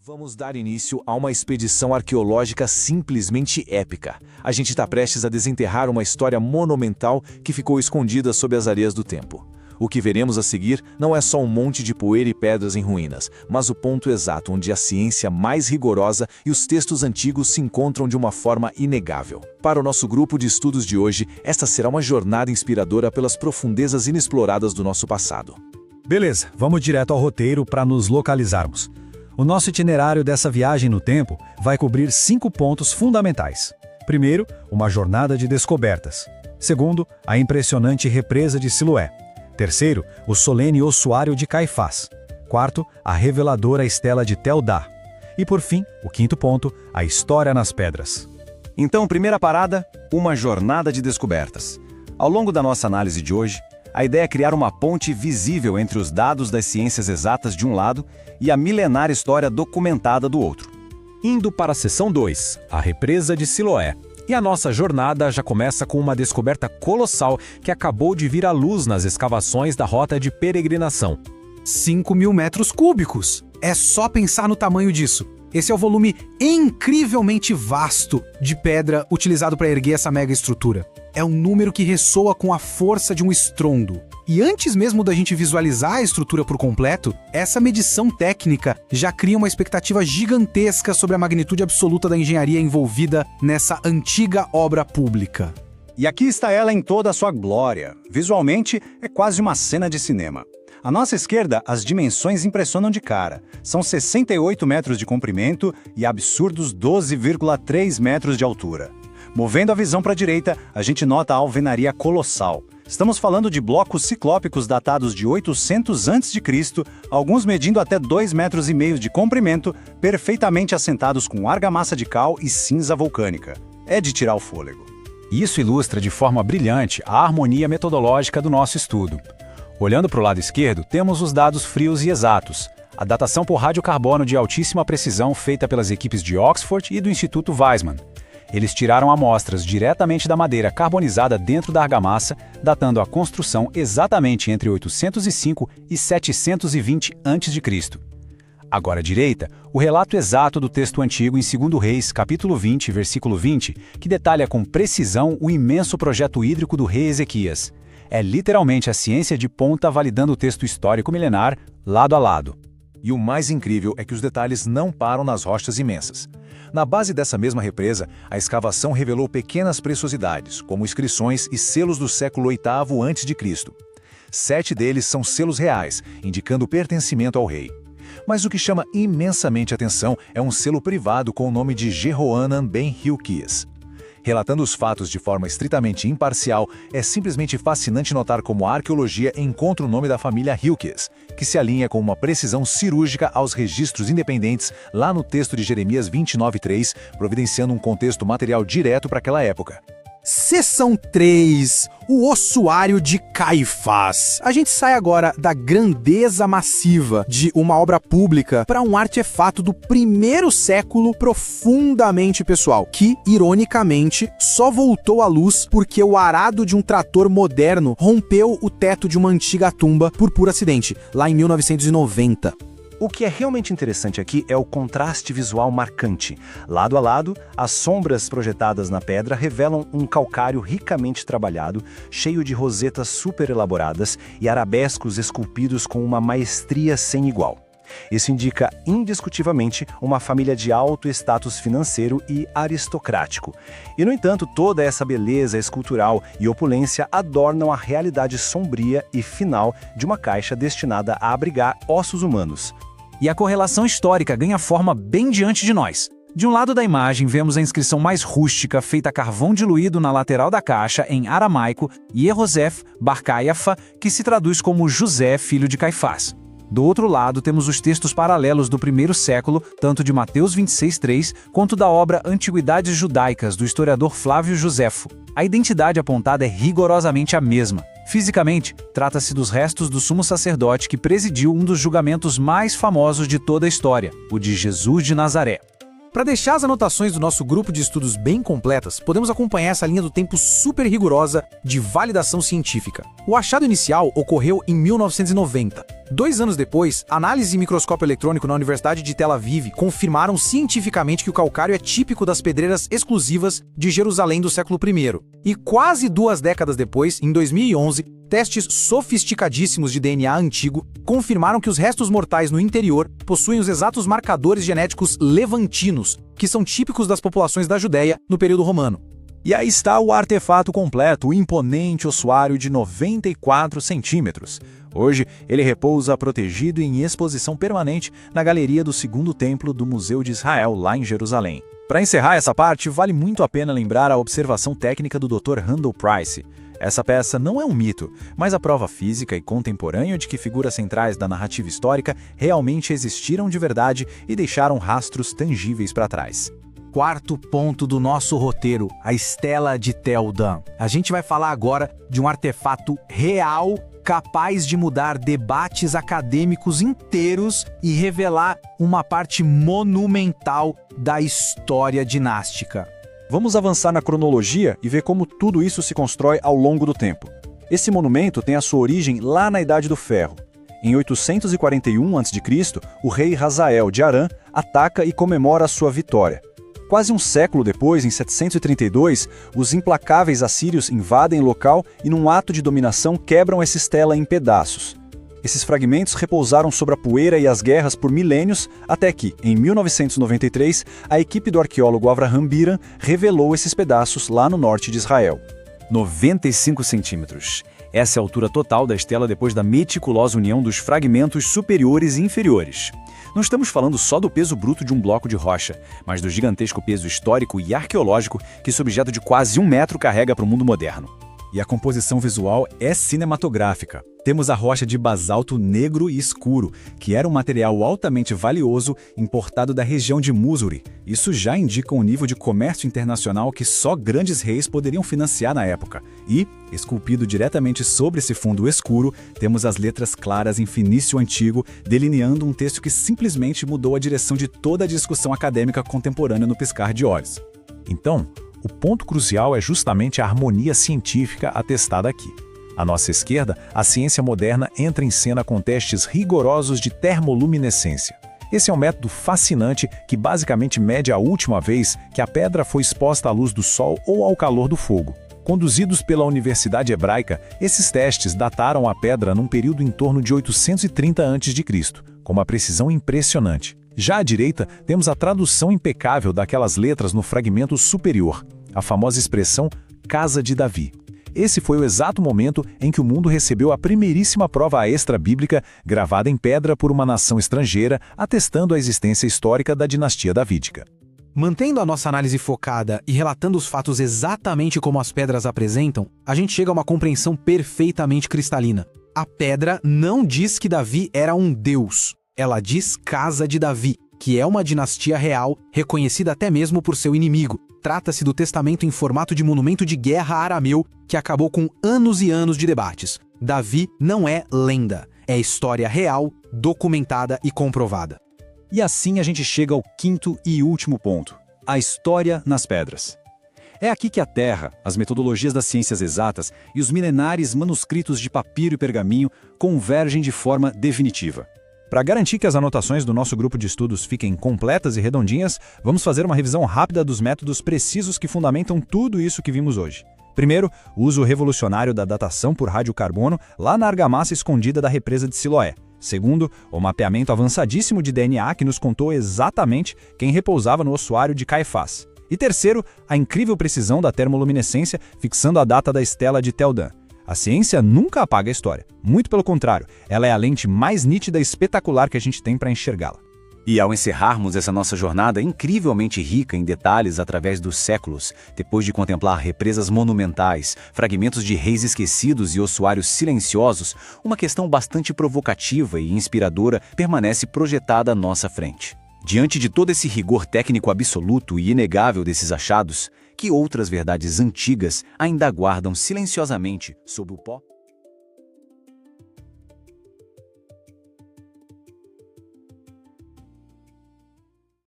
Vamos dar início a uma expedição arqueológica simplesmente épica. A gente está prestes a desenterrar uma história monumental que ficou escondida sob as areias do tempo. O que veremos a seguir não é só um monte de poeira e pedras em ruínas, mas o ponto exato onde a ciência mais rigorosa e os textos antigos se encontram de uma forma inegável. Para o nosso grupo de estudos de hoje, esta será uma jornada inspiradora pelas profundezas inexploradas do nosso passado. Beleza, vamos direto ao roteiro para nos localizarmos. O nosso itinerário dessa viagem no tempo vai cobrir 5 pontos fundamentais. Primeiro, uma jornada de descobertas. Segundo, a impressionante represa de Siloé. Terceiro, o solene ossuário de Caifás. Quarto, a reveladora estela de Tel Dá. E por fim, o quinto ponto, a história nas pedras. Então, primeira parada, uma jornada de descobertas. Ao longo da nossa análise de hoje, a ideia é criar uma ponte visível entre os dados das ciências exatas de um lado e a milenar história documentada do outro. Indo para a seção 2, a represa de Siloé. E a nossa jornada já começa com uma descoberta colossal que acabou de vir à luz nas escavações da rota de peregrinação. 5.000 metros cúbicos! É só pensar no tamanho disso. Esse é o volume incrivelmente vasto de pedra utilizado para erguer essa mega estrutura. É um número que ressoa com a força de um estrondo. E antes mesmo da gente visualizar a estrutura por completo, essa medição técnica já cria uma expectativa gigantesca sobre a magnitude absoluta da engenharia envolvida nessa antiga obra pública. E aqui está ela em toda a sua glória. Visualmente, é quase uma cena de cinema. À nossa esquerda, as dimensões impressionam de cara. São 68 metros de comprimento e absurdos 12,3 metros de altura. Movendo a visão para a direita, a gente nota a alvenaria colossal. Estamos falando de blocos ciclópicos datados de 800 a.C., alguns medindo até 2,5 metros de comprimento, perfeitamente assentados com argamassa de cal e cinza vulcânica. É de tirar o fôlego. Isso ilustra de forma brilhante a harmonia metodológica do nosso estudo. Olhando para o lado esquerdo, temos os dados frios e exatos. A datação por radiocarbono de altíssima precisão feita pelas equipes de Oxford e do Instituto Weizmann. Eles tiraram amostras diretamente da madeira carbonizada dentro da argamassa, datando a construção exatamente entre 805 e 720 a.C. Agora à direita, o relato exato do texto antigo em 2 Reis, capítulo 20, versículo 20, que detalha com precisão o imenso projeto hídrico do rei Ezequias. É literalmente a ciência de ponta validando o texto histórico milenar, lado a lado. E o mais incrível é que os detalhes não param nas rochas imensas. Na base dessa mesma represa, a escavação revelou pequenas preciosidades, como inscrições e selos do século VIII a.C. 7 deles são selos reais, indicando pertencimento ao rei. Mas o que chama imensamente atenção é um selo privado com o nome de Jehoanan ben Hilquias. Relatando os fatos de forma estritamente imparcial, é simplesmente fascinante notar como a arqueologia encontra o nome da família Hilquias, que se alinha com uma precisão cirúrgica aos registros independentes lá no texto de Jeremias 29:3, providenciando um contexto material direto para aquela época. Seção 3, o ossuário de Caifás. A gente sai agora da grandeza massiva de uma obra pública para um artefato do 1º século profundamente pessoal, que, ironicamente, só voltou à luz porque o arado de um trator moderno rompeu o teto de uma antiga tumba por puro acidente, lá em 1990. O que é realmente interessante aqui é o contraste visual marcante. Lado a lado, as sombras projetadas na pedra revelam um calcário ricamente trabalhado, cheio de rosetas super elaboradas e arabescos esculpidos com uma maestria sem igual. Isso indica, indiscutivelmente, uma família de alto status financeiro e aristocrático. E, no entanto, toda essa beleza escultural e opulência adornam a realidade sombria e final de uma caixa destinada a abrigar ossos humanos. E a correlação histórica ganha forma bem diante de nós. De um lado da imagem, vemos a inscrição mais rústica, feita a carvão diluído na lateral da caixa, em aramaico, Yehosef bar Caiafa, que se traduz como José, filho de Caifás. Do outro lado, temos os textos paralelos do 1º século, tanto de Mateus 26:3, quanto da obra Antiguidades Judaicas, do historiador Flávio Josefo. A identidade apontada é rigorosamente a mesma. Fisicamente, trata-se dos restos do sumo sacerdote que presidiu um dos julgamentos mais famosos de toda a história, o de Jesus de Nazaré. Para deixar as anotações do nosso grupo de estudos bem completas, podemos acompanhar essa linha do tempo super rigorosa de validação científica. O achado inicial ocorreu em 1990. 2 anos depois, análise e microscópio eletrônico na Universidade de Tel Aviv confirmaram cientificamente que o calcário é típico das pedreiras exclusivas de Jerusalém do século I. E quase 2 décadas depois, em 2011, testes sofisticadíssimos de DNA antigo confirmaram que os restos mortais no interior possuem os exatos marcadores genéticos levantinos, que são típicos das populações da Judéia no período romano. E aí está o artefato completo, o imponente ossuário de 94 centímetros. Hoje, ele repousa protegido em exposição permanente na galeria do Segundo Templo do Museu de Israel, lá em Jerusalém. Para encerrar essa parte, vale muito a pena lembrar a observação técnica do Dr. Randall Price. Essa peça não é um mito, mas a prova física e contemporânea de que figuras centrais da narrativa histórica realmente existiram de verdade e deixaram rastros tangíveis para trás. Quarto ponto do nosso roteiro, a Estela de Tel Dan. A gente vai falar agora de um artefato real capaz de mudar debates acadêmicos inteiros e revelar uma parte monumental da história dinástica. Vamos avançar na cronologia e ver como tudo isso se constrói ao longo do tempo. Esse monumento tem a sua origem lá na Idade do Ferro. Em 841 a.C., o rei Hazael de Arã ataca e comemora a sua vitória. Quase um século depois, em 732, os implacáveis assírios invadem o local e, num ato de dominação, quebram essa estela em pedaços. Esses fragmentos repousaram sobre a poeira e as guerras por milênios, até que, em 1993, a equipe do arqueólogo Avraham Biran revelou esses pedaços lá no norte de Israel. 95 centímetros. Essa é a altura total da estela depois da meticulosa união dos fragmentos superiores e inferiores. Não estamos falando só do peso bruto de um bloco de rocha, mas do gigantesco peso histórico e arqueológico que esse objeto de quase 1 metro carrega para o mundo moderno. E a composição visual é cinematográfica. Temos a rocha de basalto negro e escuro, que era um material altamente valioso importado da região de Mussuri. Isso já indica um nível de comércio internacional que só grandes reis poderiam financiar na época. E, esculpido diretamente sobre esse fundo escuro, temos as letras claras em fenício antigo, delineando um texto que simplesmente mudou a direção de toda a discussão acadêmica contemporânea no piscar de olhos. Então, o ponto crucial é justamente a harmonia científica atestada aqui. À nossa esquerda, a ciência moderna entra em cena com testes rigorosos de termoluminescência. Esse é um método fascinante que basicamente mede a última vez que a pedra foi exposta à luz do sol ou ao calor do fogo. Conduzidos pela Universidade Hebraica, esses testes dataram a pedra num período em torno de 830 a.C., com uma precisão impressionante. Já à direita, temos a tradução impecável daquelas letras no fragmento superior, a famosa expressão Casa de Davi. Esse foi o exato momento em que o mundo recebeu a primeiríssima prova extra-bíblica gravada em pedra por uma nação estrangeira, atestando a existência histórica da dinastia davídica. Mantendo a nossa análise focada e relatando os fatos exatamente como as pedras apresentam, a gente chega a uma compreensão perfeitamente cristalina. A pedra não diz que Davi era um deus. Ela diz Casa de Davi, que é uma dinastia real, reconhecida até mesmo por seu inimigo. Trata-se do testamento em formato de monumento de guerra arameu, que acabou com anos e anos de debates. Davi não é lenda, é história real, documentada e comprovada. E assim a gente chega ao quinto e último ponto, a história nas pedras. É aqui que a terra, as metodologias das ciências exatas e os milenares manuscritos de papiro e pergaminho convergem de forma definitiva. Para garantir que as anotações do nosso grupo de estudos fiquem completas e redondinhas, vamos fazer uma revisão rápida dos métodos precisos que fundamentam tudo isso que vimos hoje. Primeiro, o uso revolucionário da datação por radiocarbono lá na argamassa escondida da represa de Siloé. Segundo, o mapeamento avançadíssimo de DNA que nos contou exatamente quem repousava no ossuário de Caifás. E terceiro, a incrível precisão da termoluminescência fixando a data da estela de Tel Dan. A ciência nunca apaga a história. Muito pelo contrário, ela é a lente mais nítida e espetacular que a gente tem para enxergá-la. E ao encerrarmos essa nossa jornada incrivelmente rica em detalhes através dos séculos, depois de contemplar represas monumentais, fragmentos de reis esquecidos e ossuários silenciosos, uma questão bastante provocativa e inspiradora permanece projetada à nossa frente. Diante de todo esse rigor técnico absoluto e inegável desses achados, que outras verdades antigas ainda guardam silenciosamente sob o pó?